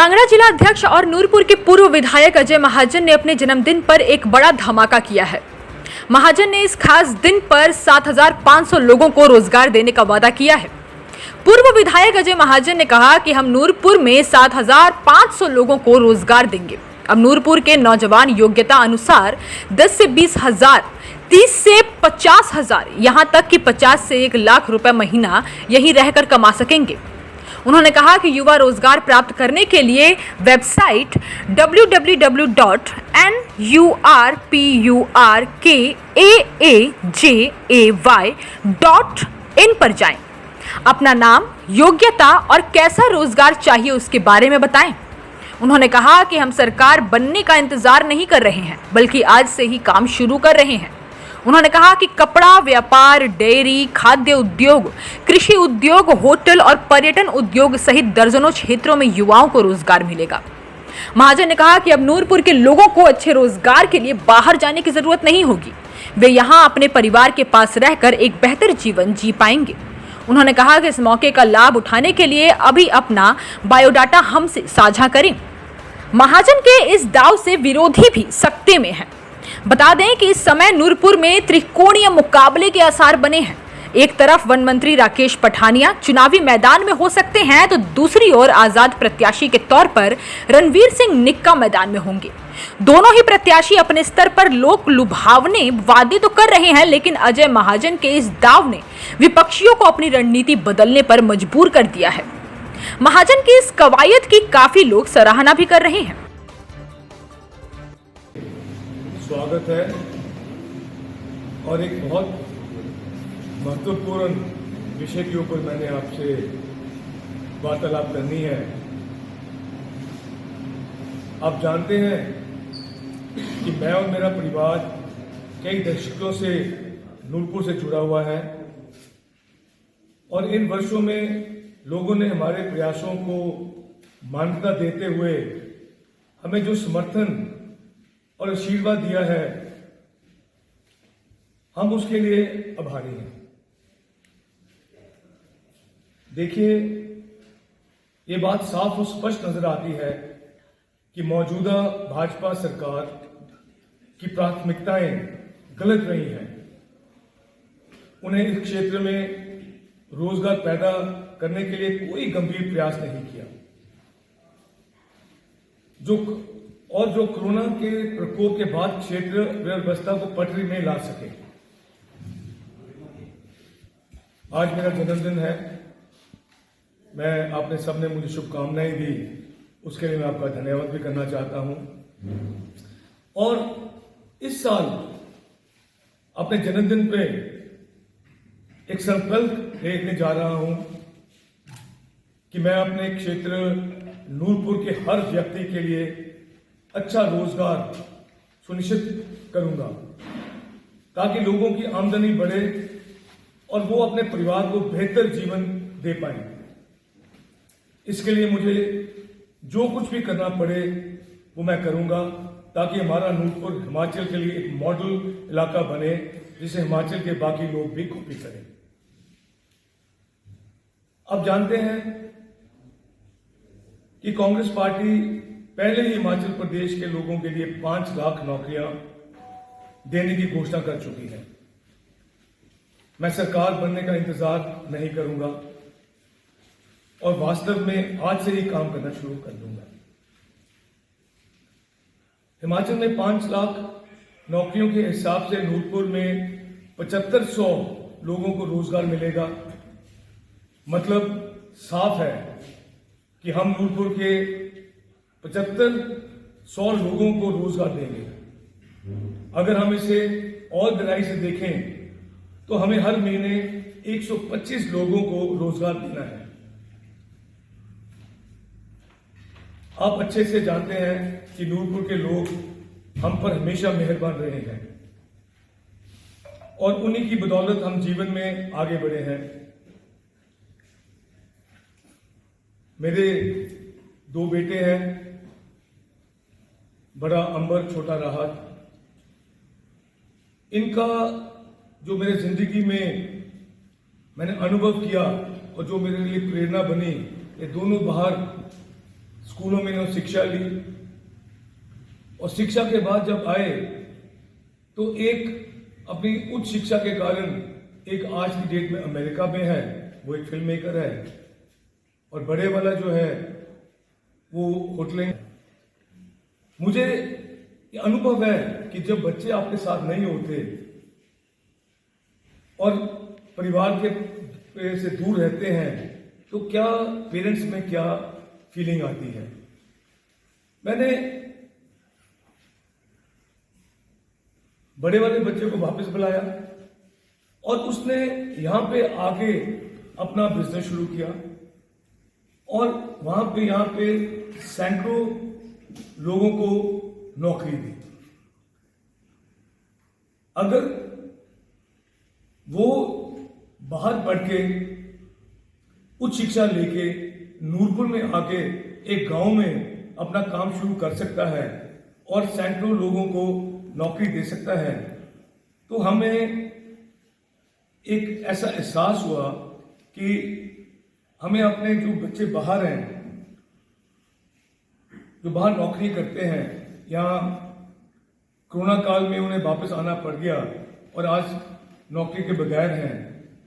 कांगड़ा जिला अध्यक्ष और नूरपुर के पूर्व विधायक अजय महाजन ने अपने जन्मदिन पर एक बड़ा धमाका किया है। महाजन ने इस खास दिन पर 7,500 लोगों को रोजगार देने का वादा किया है। पूर्व विधायक अजय महाजन ने कहा कि हम नूरपुर में 7,500 लोगों को रोजगार देंगे। अब नूरपुर के नौजवान योग्यता अनुसार 10 से 20,000, 30 से 50,000, यहाँ तक कि 50 से 1 लाख रुपए महीना यहीं रहकर कमा सकेंगे। उन्होंने कहा कि युवा रोजगार प्राप्त करने के लिए वेबसाइट www.nurpurkajay.in पर जाएं। अपना नाम, योग्यता और कैसा रोजगार चाहिए उसके बारे में बताएं। उन्होंने कहा कि हम सरकार बनने का इंतजार नहीं कर रहे हैं, बल्कि आज से ही काम शुरू कर रहे हैं। उन्होंने कहा कि कपड़ा व्यापार, डेयरी, खाद्य उद्योग, कृषि उद्योग, होटल और पर्यटन उद्योग सहित दर्जनों क्षेत्रों में युवाओं को रोजगार मिलेगा। महाजन ने कहा कि अब नूरपुर के लोगों को अच्छे रोजगार के लिए बाहर जाने की जरूरत नहीं होगी। वे यहाँ अपने परिवार के पास रहकर एक बेहतर जीवन जी पाएंगे। उन्होंने कहा कि इस मौके का लाभ उठाने के लिए अभी अपना बायोडाटा हमसे साझा करें। महाजन के इस दाव से विरोधी भी सकते में हैं। बता दें कि इस समय नूरपुर में त्रिकोणीय मुकाबले के आसार बने हैं। एक तरफ वन मंत्री राकेश पठानिया चुनावी मैदान में हो सकते हैं, तो दूसरी ओर आजाद प्रत्याशी के तौर पर रणवीर सिंह निक्का मैदान में होंगे। दोनों ही प्रत्याशी अपने स्तर पर लोक लुभावने वादे तो कर रहे हैं, लेकिन अजय महाजन के इस दाव ने विपक्षियों को अपनी रणनीति बदलने पर मजबूर कर दिया है। महाजन की इस कवायद की काफी लोग सराहना भी कर रहे हैं। स्वागत है और एक बहुत महत्वपूर्ण विषय के ऊपर मैंने आपसे वार्तालाप करनी है। आप जानते हैं कि मैं और मेरा परिवार कई दशकों से नूरपुर से जुड़ा हुआ है और इन वर्षों में लोगों ने हमारे प्रयासों को मान्यता देते हुए हमें जो समर्थन और आशीर्वाद दिया है, हम उसके लिए आभारी हैं। देखिए, ये बात साफ और स्पष्ट नजर आती है कि मौजूदा भाजपा सरकार की प्राथमिकताएं गलत रही हैं। उन्हें इस क्षेत्र में रोजगार पैदा करने के लिए कोई गंभीर प्रयास नहीं किया। जो कोरोना के प्रकोप के बाद क्षेत्र व्यवस्था को पटरी में ला सके। आज मेरा जन्मदिन है। मैं आपने सबने मुझे शुभकामनाएं दी, उसके लिए मैं आपका धन्यवाद भी करना चाहता हूं। और इस साल अपने जन्मदिन पे एक संकल्प लेने जा रहा हूं कि मैं अपने क्षेत्र नूरपुर के हर व्यक्ति के लिए अच्छा रोजगार सुनिश्चित करूंगा, ताकि लोगों की आमदनी बढ़े और वो अपने परिवार को बेहतर जीवन दे पाए। इसके लिए मुझे जो कुछ भी करना पड़े वो मैं करूंगा, ताकि हमारा नूरपुर हिमाचल के लिए एक मॉडल इलाका बने, जिसे हिमाचल के बाकी लोग भी कॉपी करें। अब जानते हैं कि कांग्रेस पार्टी पहले ही हिमाचल प्रदेश के लोगों के लिए 5 लाख नौकरियां देने की घोषणा कर चुकी है। मैं सरकार बनने का इंतजार नहीं करूंगा और वास्तव में आज से ही काम करना शुरू कर दूंगा। हिमाचल में 5 लाख नौकरियों के हिसाब से नूरपुर में 7500 लोगों को रोजगार मिलेगा। मतलब साफ है कि हम नूरपुर के 7500 लोगों को रोजगार देंगे। अगर हम इसे और गहराई से देखें तो हमें हर महीने 125 लोगों को रोजगार देना है। आप अच्छे से जानते हैं कि नूरपुर के लोग हम पर हमेशा मेहरबान रहे हैं और उन्हीं की बदौलत हम जीवन में आगे बढ़े हैं। मेरे 2 बेटे हैं, बड़ा अंबर, छोटा राहत। इनका जो मेरे जिंदगी में मैंने अनुभव किया और जो मेरे लिए प्रेरणा बनी, ये दोनों बाहर स्कूलों में इन्होंने शिक्षा ली और शिक्षा के बाद जब आए तो एक अपनी उच्च शिक्षा के कारण एक आज की डेट में अमेरिका में है, वो एक फिल्म मेकर है, और बड़े वाला जो है वो होटलिंग। मुझे ये अनुभव है कि जब बच्चे आपके साथ नहीं होते और परिवार के से दूर रहते हैं तो क्या पेरेंट्स में क्या फीलिंग आती है। मैंने बड़े वाले बच्चे को वापस बुलाया और उसने यहां पे आके अपना बिजनेस शुरू किया और वहां पे यहां पे सैकड़ों लोगों को नौकरी दी। अगर वो बाहर पढ़ के उच्च शिक्षा लेके नूरपुर में आके एक गांव में अपना काम शुरू कर सकता है और सैकड़ों लोगों को नौकरी दे सकता है, तो हमें एक ऐसा एहसास हुआ कि हमें अपने जो बच्चे बाहर हैं, जो बाहर नौकरी करते हैं, यहाँ कोरोना काल में उन्हें वापस आना पड़ गया और आज नौकरी के बगैर हैं,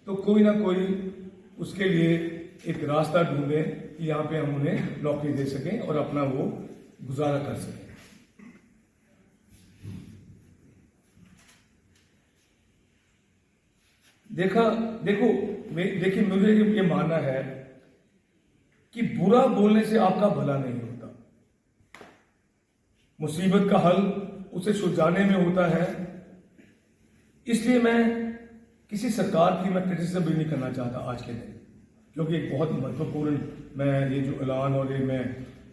तो कोई ना कोई उसके लिए एक रास्ता ढूंढें कि यहाँ पे हम उन्हें नौकरी दे सकें और अपना वो गुजारा कर सकें। देखिए मुझे ये मानना है कि बुरा बोलने से आपका भला नहीं होता। मुसीबत का हल उसे सुलझाने में होता है। इसलिए मैं किसी सरकार की मैं क्रिटिसिज्म भी नहीं करना चाहता आज के दिन, क्योंकि एक बहुत महत्वपूर्ण मैं ये जो ऐलान और ये मैं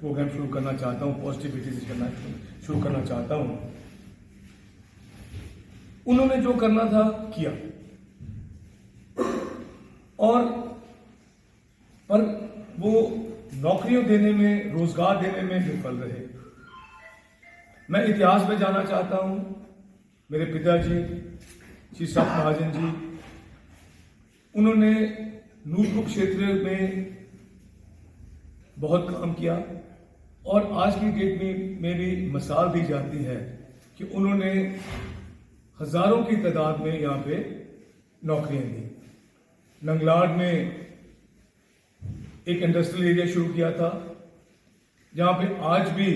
प्रोग्राम शुरू करना चाहता हूँ, पॉजिटिविटी से शुरू करना चाहता हूँ। उन्होंने जो करना था किया और पर वो नौकरियों देने में, रोजगार देने में विफल रहे। मैं इतिहास में जाना चाहता हूं। मेरे पिताजी श्री साहब महाजन जी, उन्होंने नूरपुर क्षेत्र में बहुत काम किया और आज की डेट में भी मिसाल दी जाती है कि उन्होंने हजारों की तादाद में यहाँ पे नौकरियां दी। नंगलाड़ में एक इंडस्ट्रियल एरिया शुरू किया था जहां पे आज भी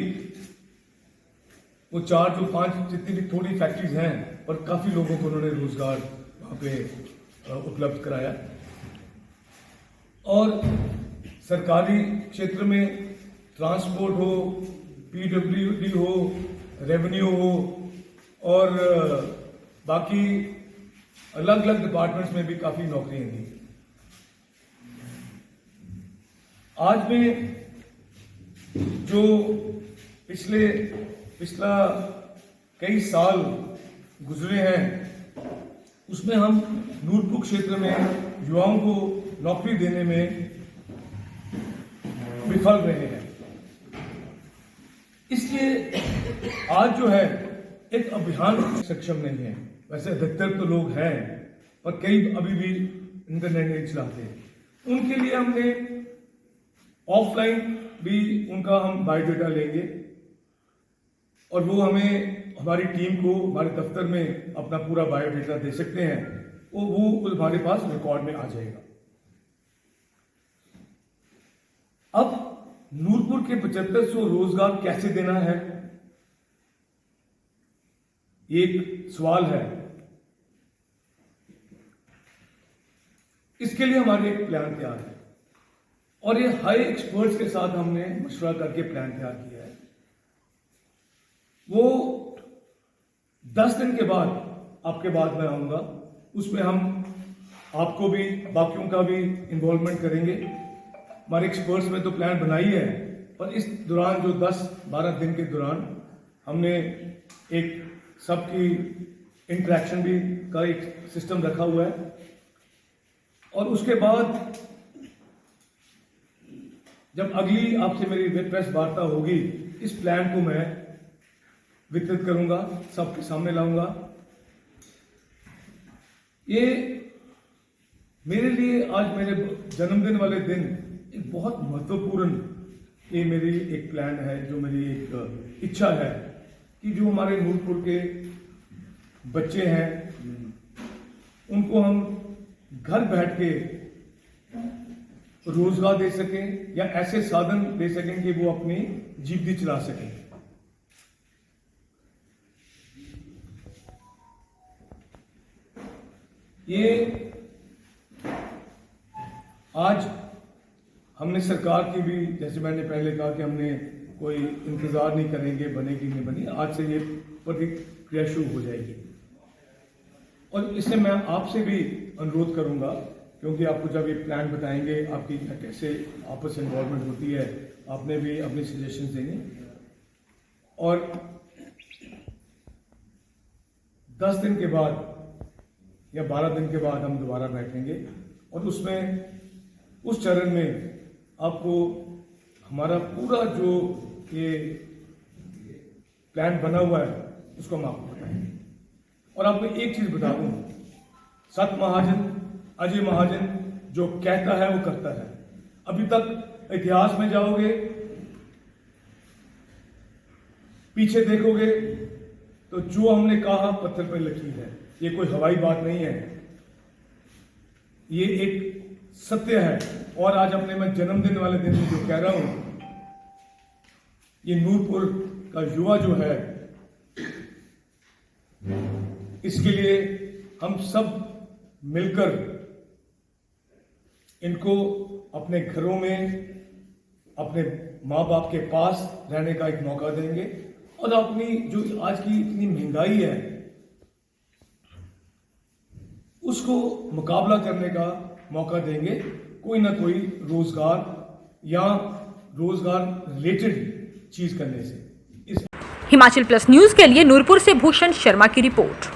वो 4 जो 5 जितनी भी थोड़ी फैक्ट्रीज हैं और काफी लोगों को उन्होंने रोजगार वहां पे उपलब्ध कराया। और सरकारी क्षेत्र में ट्रांसपोर्ट हो, पीडब्ल्यूडी हो, रेवेन्यू हो और बाकी अलग अलग डिपार्टमेंट्स में भी काफी नौकरियां दी। आज में जो पिछला कई साल गुजरे हैं उसमें हम नूरपुर क्षेत्र में युवाओं को नौकरी देने में विफल रहे हैं। इसलिए आज जो है एक अभियान सक्षम नहीं है। वैसे अधिकतर तो लोग हैं पर कई अभी भी इंटरनेट नहीं चलाते हैं। उनके लिए हमने ऑफलाइन भी उनका हम बायोडाटा लेंगे और वो हमें हमारी टीम को हमारे दफ्तर में अपना पूरा बायोडाटा दे सकते हैं। वो हमारे पास रिकॉर्ड में आ जाएगा। अब नूरपुर के 7500 रोजगार कैसे देना है, एक सवाल है। इसके लिए हमारे एक प्लान तैयार है और ये हाई एक्सपर्ट्स के साथ हमने मशवरा करके प्लान तैयार किया है। वो 10 दिन के बाद आपके बाद में आऊंगा, उसमें हम आपको भी बाकियों का भी इन्वॉल्वमेंट करेंगे। हमारे एक्सपर्ट्स में तो प्लान बनाई है पर इस दौरान जो 10-12 दिन के दौरान हमने एक सबकी इंटरेक्शन भी का एक सिस्टम रखा हुआ है और उसके बाद जब अगली आपसे मेरी प्रेस वार्ता होगी इस प्लान को मैं वितरित करूंगा, सबके सामने लाऊंगा। ये मेरे लिए आज मेरे जन्मदिन वाले दिन एक बहुत महत्वपूर्ण ये मेरी एक प्लान है, जो मेरी एक इच्छा है कि जो हमारे नूरपुर के बच्चे हैं उनको हम घर बैठ के रोजगार दे सकें या ऐसे साधन दे सकें कि वो अपनी जीविका चला सकें। ये आज हमने सरकार की भी, जैसे मैंने पहले कहा कि हमने कोई इंतजार नहीं करेंगे बनेगी नहीं बनी, आज से ये प्रतिक्रिया शुरू हो जाएगी। और इससे मैं आपसे भी अनुरोध करूंगा, क्योंकि आपको जब ये प्लान बताएंगे आपकी कैसे आपस में इन्वॉल्वमेंट होती है, आपने भी अपनी सजेशन देंगे और 10 दिन के बाद या 12 दिन के बाद हम दोबारा बैठेंगे और उसमें उस चरण में आपको हमारा पूरा जो ये प्लान बना हुआ है उसको हम आपको बताएंगे। और आपको एक चीज बता दूं, सत महाजन अजय महाजन जो कहता है वो करता है। अभी तक इतिहास में जाओगे, पीछे देखोगे तो जो हमने कहा पत्थर पर लकीर है। ये कोई हवाई बात नहीं है, ये एक सत्य है। और आज अपने मैं जन्मदिन वाले दिन में जो कह रहा हूं, ये नूरपुर का युवा जो है, इसके लिए हम सब मिलकर इनको अपने घरों में अपने माँ बाप के पास रहने का एक मौका देंगे और अपनी जो आज की इतनी महंगाई है उसको मुकाबला करने का मौका देंगे, कोई ना कोई रोजगार या रोजगार रिलेटेड चीज करने से। हिमाचल प्लस न्यूज के लिए नूरपुर से भूषण शर्मा की रिपोर्ट।